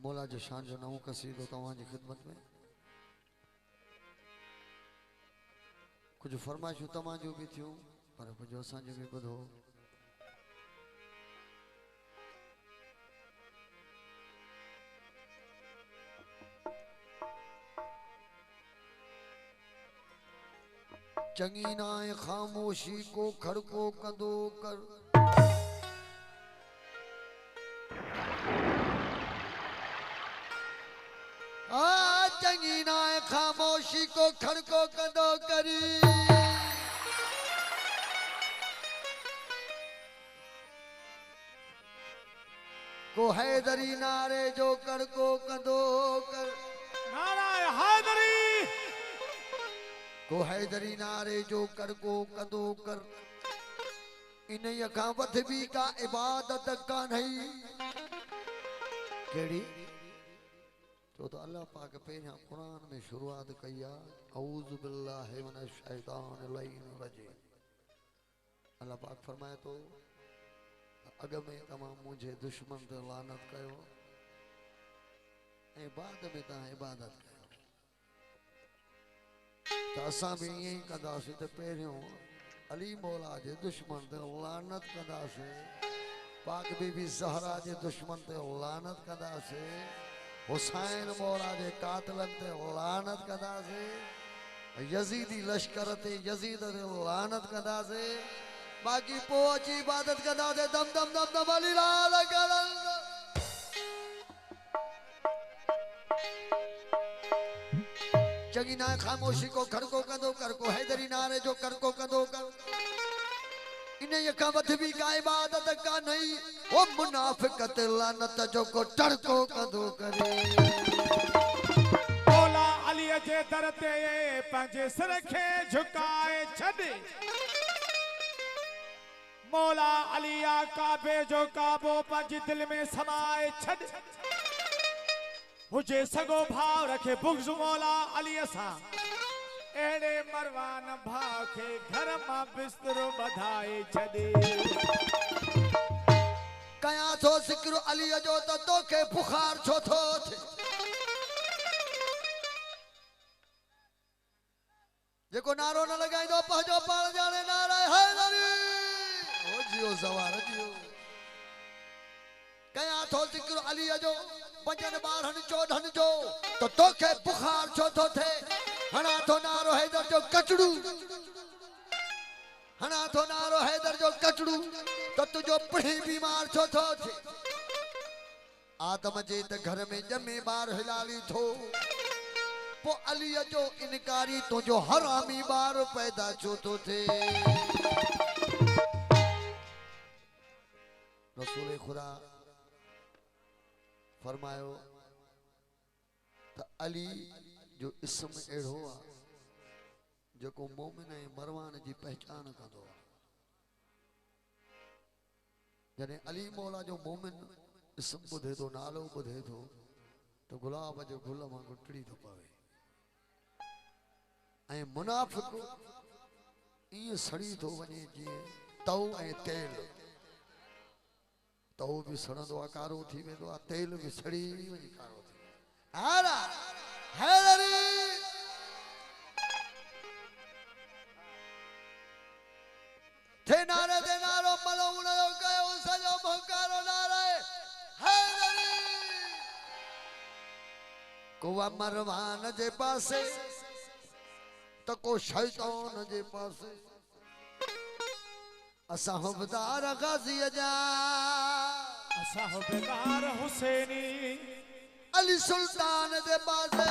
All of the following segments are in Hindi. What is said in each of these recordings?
मौला जो शान जो नवों कसीदो तव्हांजी खिदमत में कुछ फरमाइशूं तव्हांजो भी थियूं पर कुछ असांजो भी ॿुधो। चंगी नाए खामोशी को खड़को कंदो कर चंगी नाए खामोशी को खड़को कंदो करी को हैदरी नारे जो कड़को कंदो कर नाराय हैदरी को हैदरी नारे जो कड़को कंदो कर इन यखा वध भी का इबादत का नहीं केड़ी तो अल्लाह पाक पहिरियां कुरान में शुरुआत कई आहे औज़ु बिल्लाहि मिनश शैतानिर रजीम। अल्लाह पाक फरमाए तो अग में तमाम मुझे दुश्मन ते लानत कयो ऐं बाद में तव्हां इबादत कयो त असां बि ईअं ई कंदासीं त पहिरियों अली मौला जे दुश्मन ते लानत कंदासीं पाक बीबी ज़हरा जे दुश्मन ते लानत कंदासीं हुसैन मौला जे कातिलन ते लानत कंदासीं यजीदी लश्कर ते यजीद ते लानत कंदासीं बाकी पोइ अची इबादत कंदासीं दम दम दम दम अली लाल करन। चंगी ना खामोशी को खड़को कंदो कर को हैदरी नारे जो करको कंदो कर इन यखा वध भी का इबादत का नहीं वो मुनाफिकत लानत जो को टड़को कंदो करे मौला अली जे दर ते पंहिंजे सिर खे झुकाए छॾ मौला अली काबे जो काबो पंहिंजे दिल में समाए छॾ हुजे सगो भाव रखे बुग़्ज़ मौला अली सां एड़े मरवान भा के घर मां बिस्तरो बधाए छॾे कया थो ज़िक्र अली जो त तोखे बुखार छो थो थे जेको नारो न लगाइंदो पंहिंजो पाण जाने नारा हैदरी ओ जियो सवार जियो कया थो ज़िक्र अली जो पंजन ॿारहनि चोॾहनि जो त तोखे बुखार छो थो थे हणा थो नारो हैदर जो कचड़ू हणा थो नारो हैदर जो कचड़ू तो तुझो पिणी बीमार छो थो थे आदम जे त घर में ॼमे ॿार हिलाली थो पो अली जो इनकारी तुझो हरामी ॿार पैदा छो थो थे रसूल खुदा फरमायो त अली जो इसम एड़ो आ जो मोमिन ऐं मरवान जी पहचान कंदो जने अली मौला जो मोमिन इसम बुधे तो नालो बुधे तो गुलाब जो गुल वांगुरु टिड़ी तो पवे ऐं मुनाफिक ईअं सड़ी तो वञे जीअं तव ऐं तेल तव भी सड़ंदो आहे कारो थी वेंदो आहे तेल भी सड़ी वञी कारो थी हारा हैदरी थे नारे दे नारो मलो उणयो कयो सजो भंकारो नारे हैदरी को मरवान जे पासे तो को शैतान जे पासे असा हुबदार गाजी जा असा हुबदार हुसैनी अली सुल्तान दे पासे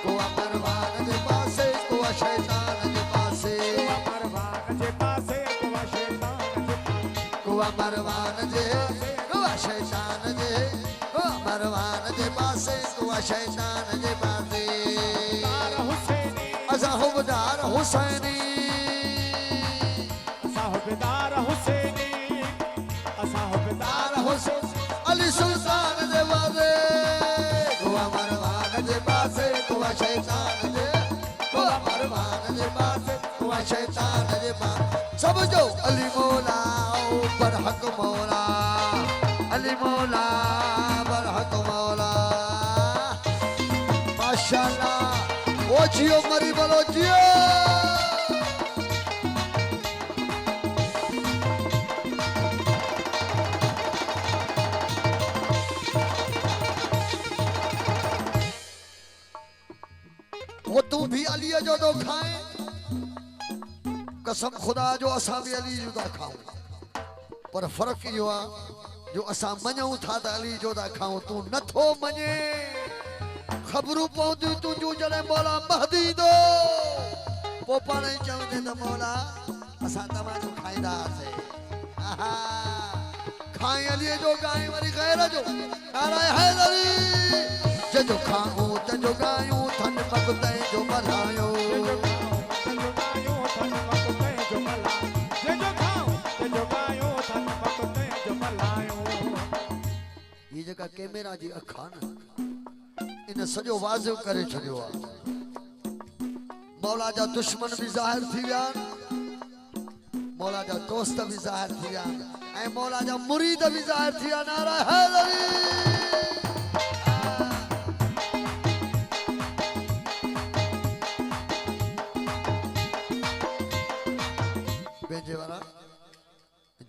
को मरवान दे पासे को शैतान दे पासे मरवान जे पासे को शैतान जे को मरवान जे को शैतान जे को मरवान जे पासे को शैतान जे पासे असा हुबदार हुसैनी असा हुबदार हुसैनी असा हुबदार हुसैन अली सुल्तान दे पासे को मरवान जे पासे को शैतान जे को मरवान जे पासे को शैतान जे पासे सब जो अली मौला बरहक मौला अली मौला बरहक मौला माशाल्लाह ओ जियो मरी बोलो जियो वो तू भी अली जो तो खाए कसम खुदा जो असा भी अली जो था खाऊं पर फर्क यो आ जो असा मञूं था त अली जो था खाऊं तू नथो मञे खबरूं पवंदियूं तुंहिंजूं जॾहिं मौला महदी दो पोइ पाण ई चवंदे त मौला असां तव्हांजो खाईंदासीं आहा खाई अलीअ जो गाय वरी गैर जो नाराए हैदरी जंहिंजो खाऊं तंहिंजो गायूं थन मगतै जो मल्हायो ये जेका कैमरा जी अखा न इन सॼो वाज़िब करे छॾियो आहे मौला जा दुश्मन भी ज़ाहिर थी विया मौला जा दोस्त भी ज़ाहिर थी विया ऐं मौला जा मुरीद भी ज़ाहिर थी विया नारा हैदरी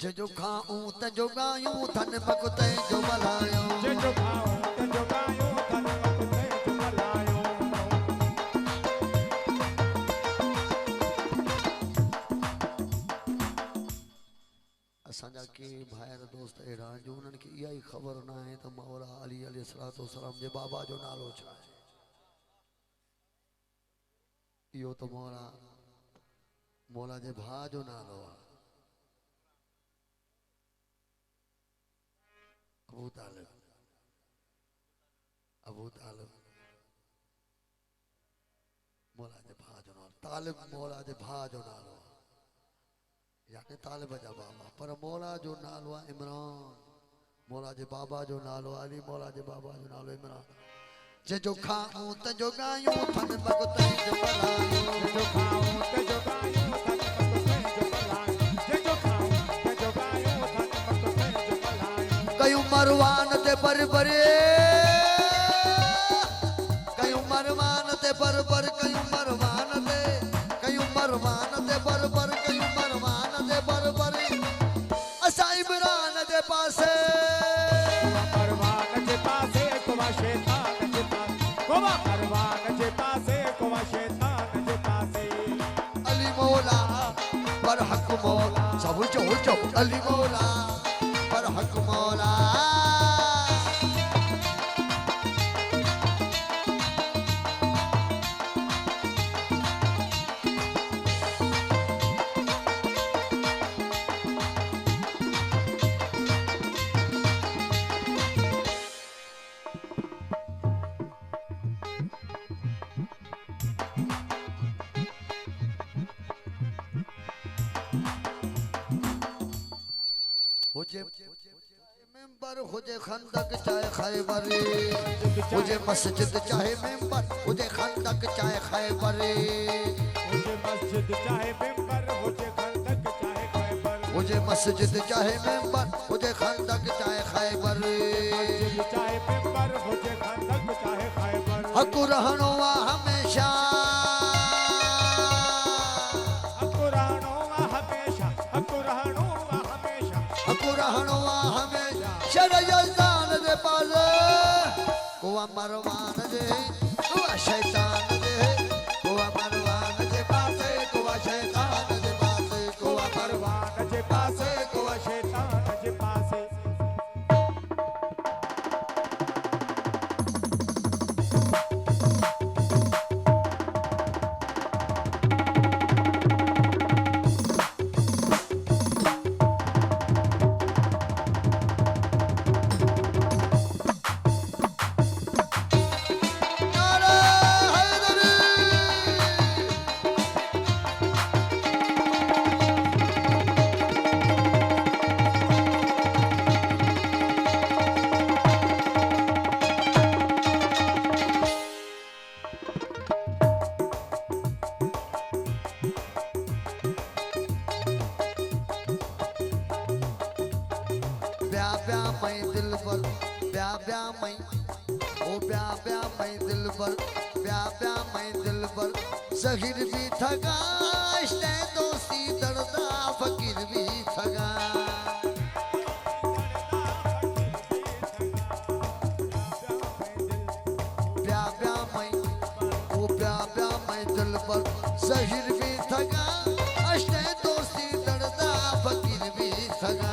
जो खाऊं तंहिंजो गायूं थन मगतै जो मल्हायो जो खाऊं तंहिंजो गायूं थन मगतै जो मल्हायो असांजा के भाइर दोस्त अहिड़ा जो उन्हनि खे इहा ई ख़बर न आहे त मौला अली अलैहिस्सलाम जे बाबा जो नालो छा आहे इहो त मौला जे भाउ जो नालो आहे अबू तालिब मौला जे भाउ जो नालो तालिब मौला जे भाउ जो नालो यानी तालिब जा बाबा पर मौला जो नालो आहे इमरान मौला जे बाबा जो नालो अली मौला जे बाबा जो नालो इमरान जंहिंजो खाऊं तंहिंजो गायूं थन मगतै जो मल्हायो जो खाऊं तंहिंजो गायूं थन मगतै जो मल्हायो जंहिंजो खाऊं तंहिंजो गायूं थन मगतै जो मल्हायो कयूं मरवान ते बरबरे कयूं मरवान ते बरबर कयूं मरवान ते बरबर कयूं मरवान ते बरबर असां इमरान जे पासे मरवान जे पासे कोवा शैतान जे पासे कोवा मरवान जे पासे कोवा शैतान जे पासे अली मौला बरहक मौला सब चो अली मौला बरहक मौला मेंबर हुजे खंदक चाहे खैबर हुजे मस्जिद चाहे मेंबर हुजे खंदक चाहे खैबर हुजे मस्जिद चाहे मेंबर हुजे खंदक चाहे खैबर हुजे मस्जिद चाहे मेंबर हुजे खंदक चाहे खैबर मस्जिद चाहे मेंबर हुजे खंदक चाहे खैबर हक रहणो आहे हमेशा हक रहणो आहे हमेशा हक रहणो आहे हमेशा हक रहणो आहे हमेशा शरयदान दे पाले कोआ मरवान दे कोआ शैतान दे कोआ मरवान दे पासे कोआ शैतान दे पासे कोआ मरवान जे पासे कोवा शैतान जे पासे मैं दिल पर ब्या मैं ओ ब्या मैं दिल पर ब्या मैं दिल पर ज़हीर भी थका इश्क़ दोस्ती दर्दा फकीर भी थका ब्या मैं ओ ब्या मैं दिल पर ज़हीर भी थका इश्क़ दोस्ती दर्दा फकीर भी थका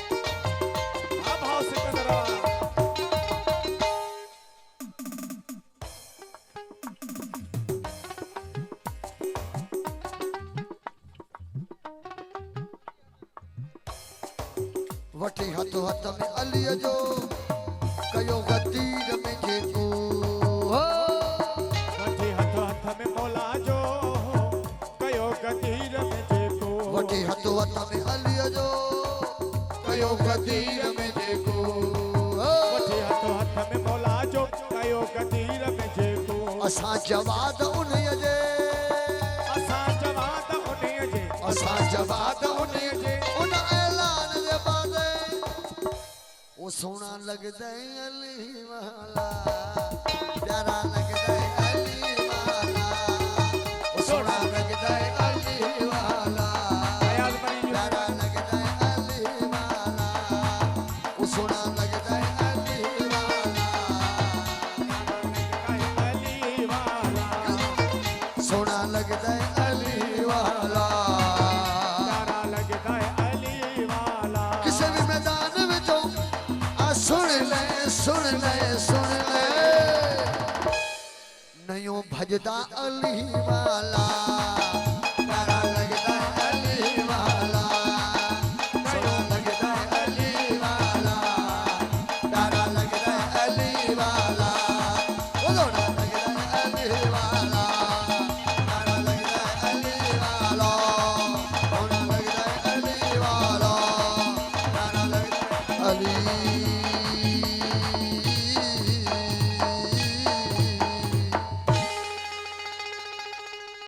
हाँ, भाव से कदरा। वठी हथ हथ में अलीअ जो कयो गदीर में जेको हो वठी हथ हथ में मौला जो कयो गदीर में जेको वठी हथ हथ में अलीअ जो कयो गदीर में जेको हो वठी हथ हथ में मौला जो कयो गदीर में जेको असां जवाद उन्हीअ जे असां जवाद उन्हीअ जे असां जवाद उन्हीअ जे उन ऐलान जे बाद वो सोना लगदा है अली वाला प्यारा लगदा है अली वाला वो सोना लगदा है अली वाला अयाज मरी प्यारा लगदा है अली वाला वो सोना लगदा है अली वाला अली वाला सोना लगदा है अली वाला प्यारा लगदा है अली वाला किसी भी मैदान में जो सुन ले सुन ले सुन ले नयो भजदा अली वाला